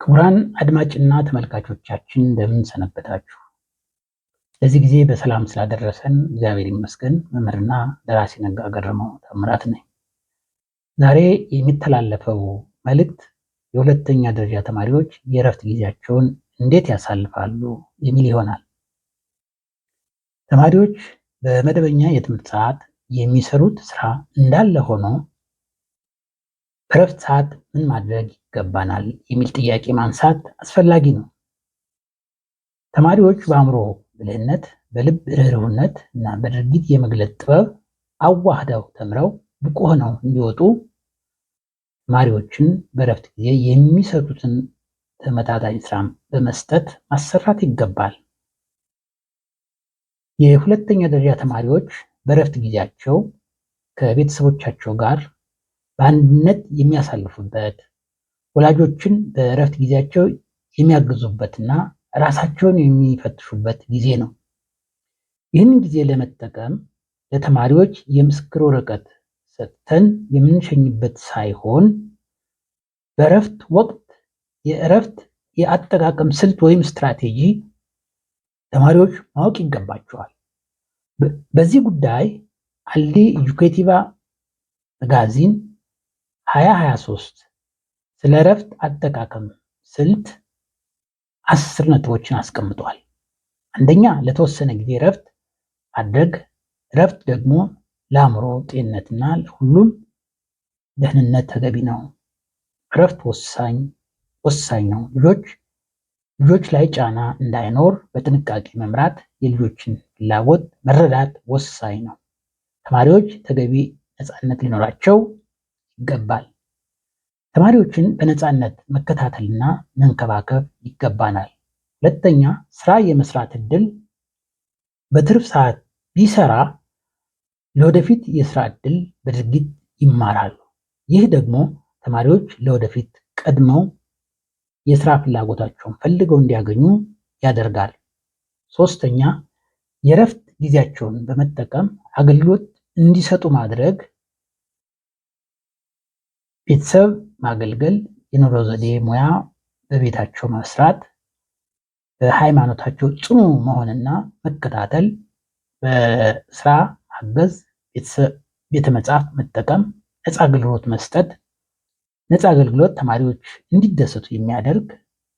ክቡራን አድማጭና ተመልካቾቻችን እንደምን ሰነበታችሁ? ለዚህ ጊዜ በሰላም ስላደረሰን እግዚአብሔር ይመስገን። መምህርና ደራሲ ነጋ ገረመው ታምራት ነኝ። ዛሬ የሚተላለፈው መልእክት የሁለተኛ ደረጃ ተማሪዎች የእረፍት ጊዜያቸውን እንዴት ያሳልፋሉ የሚል ይሆናል። ተማሪዎች በመደበኛ የትምህርት ሰዓት የሚሰሩት ስራ እንዳለ ሆኖ በእረፍት ሰዓት ምን ማድረግ ይገባናል የሚል ጥያቄ ማንሳት አስፈላጊ ነው። ተማሪዎች በአእምሮ ብልህነት፣ በልብ ርህሩህነት እና በድርጊት የመግለጥ ጥበብ አዋህደው ተምረው ብቁ ሆነው እንዲወጡ ተማሪዎችን በእረፍት ጊዜ የሚሰጡትን ተመጣጣኝ ስራ በመስጠት ማሰራት ይገባል። የሁለተኛ ደረጃ ተማሪዎች በእረፍት ጊዜያቸው ከቤተሰቦቻቸው ጋር በአንድነት የሚያሳልፉበት፣ ወላጆችን በእረፍት ጊዜያቸው የሚያግዙበትና ራሳቸውን የሚፈትሹበት ጊዜ ነው። ይህንን ጊዜ ለመጠቀም ለተማሪዎች የምስክር ወረቀት ሰጥተን የምንሸኝበት ሳይሆን በእረፍት ወቅት የእረፍት የአጠቃቀም ስልት ወይም ስትራቴጂ ተማሪዎች ማወቅ ይገባቸዋል። በዚህ ጉዳይ አልዲ ኤጁኬቲቫ መጋዚን 2023 ስለ እረፍት አጠቃቀም ስልት 10 ነጥቦችን አስቀምጧል። አንደኛ፣ ለተወሰነ ጊዜ እረፍት ማድረግ። እረፍት ደግሞ ለአእምሮ ጤንነትና ለሁሉም ደህንነት ተገቢ ነው። እረፍት ወሳኝ ነው። ልጆች ላይ ጫና እንዳይኖር በጥንቃቄ መምራት፣ የልጆችን ፍላጎት መረዳት ወሳኝ ነው። ተማሪዎች ተገቢ ነፃነት ሊኖራቸው ይገባል። ተማሪዎችን በነፃነት መከታተልና መንከባከብ ይገባናል። ሁለተኛ፣ ስራ የመስራት እድል በትርፍ ሰዓት ቢሰራ ለወደፊት የስራ እድል በድርጊት ይማራሉ። ይህ ደግሞ ተማሪዎች ለወደፊት ቀድመው የስራ ፍላጎታቸውን ፈልገው እንዲያገኙ ያደርጋል። ሶስተኛ፣ የእረፍት ጊዜያቸውን በመጠቀም አገልግሎት እንዲሰጡ ማድረግ፣ ቤተሰብ ማገልገል፣ የኑሮ ዘዴ ሙያ በቤታቸው መስራት፣ በሃይማኖታቸው ጽኑ መሆንና መከታተል፣ በስራ ማገዝ፣ ቤተ መጻሕፍት መጠቀም፣ ነፃ አገልግሎት መስጠት። ነፃ አገልግሎት ተማሪዎች እንዲደሰቱ የሚያደርግ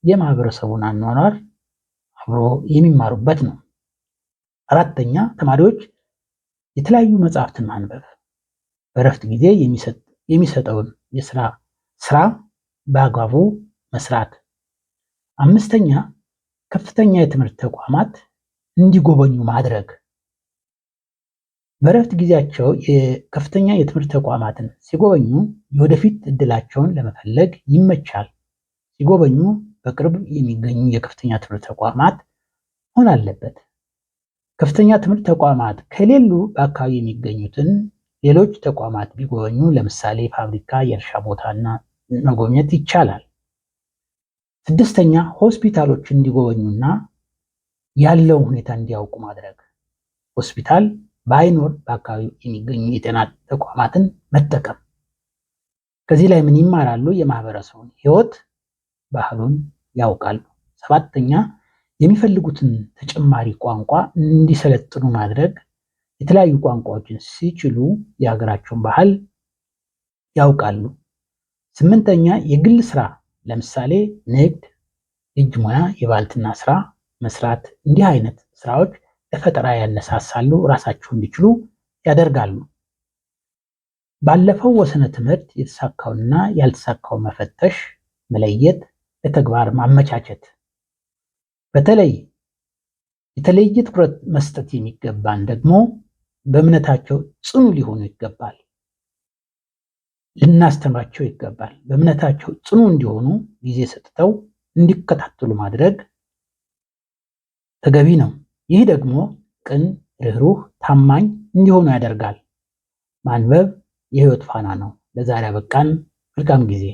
የማህበረሰቡን አኗኗር አብሮ የሚማሩበት ነው። አራተኛ፣ ተማሪዎች የተለያዩ መጽሐፍትን ማንበብ፣ በእረፍት ጊዜ የሚሰጠውን ስራ በአግባቡ መስራት። አምስተኛ፣ ከፍተኛ የትምህርት ተቋማት እንዲጎበኙ ማድረግ። በእረፍት ጊዜያቸው የከፍተኛ የትምህርት ተቋማትን ሲጎበኙ የወደፊት እድላቸውን ለመፈለግ ይመቻል። ሲጎበኙ በቅርብ የሚገኙ የከፍተኛ ትምህርት ተቋማት መሆን አለበት። ከፍተኛ ትምህርት ተቋማት ከሌሉ በአካባቢ የሚገኙትን ሌሎች ተቋማት ቢጎበኙ፣ ለምሳሌ ፋብሪካ፣ የእርሻ ቦታና መጎብኘት ይቻላል። ስድስተኛ፣ ሆስፒታሎች እንዲጎበኙና ያለውን ሁኔታ እንዲያውቁ ማድረግ። ሆስፒታል ባይኖር በአካባቢው የሚገኙ የጤና ተቋማትን መጠቀም። ከዚህ ላይ ምን ይማራሉ? የማህበረሰቡን ሕይወት ባህሉን ያውቃሉ። ሰባተኛ፣ የሚፈልጉትን ተጨማሪ ቋንቋ እንዲሰለጥኑ ማድረግ። የተለያዩ ቋንቋዎችን ሲችሉ የሀገራቸውን ባህል ያውቃሉ። ስምንተኛ፣ የግል ስራ ለምሳሌ ንግድ፣ እጅ ሙያ፣ የባልትና ስራ መስራት። እንዲህ አይነት ስራዎች ለፈጠራ ያነሳሳሉ፣ ራሳቸው እንዲችሉ ያደርጋሉ። ባለፈው ወሰነ ትምህርት የተሳካውንና ያልተሳካውን መፈተሽ፣ መለየት፣ ለተግባር ማመቻቸት። በተለይ የተለየ ትኩረት መስጠት የሚገባን ደግሞ በእምነታቸው ጽኑ ሊሆኑ ይገባል። ልናስተምራቸው ይገባል። በእምነታቸው ጽኑ እንዲሆኑ ጊዜ ሰጥተው እንዲከታተሉ ማድረግ ተገቢ ነው። ይህ ደግሞ ቅን፣ ርህሩህ፣ ታማኝ እንዲሆኑ ያደርጋል። ማንበብ የህይወት ፋና ነው። ለዛሬ አበቃን። መልካም ጊዜ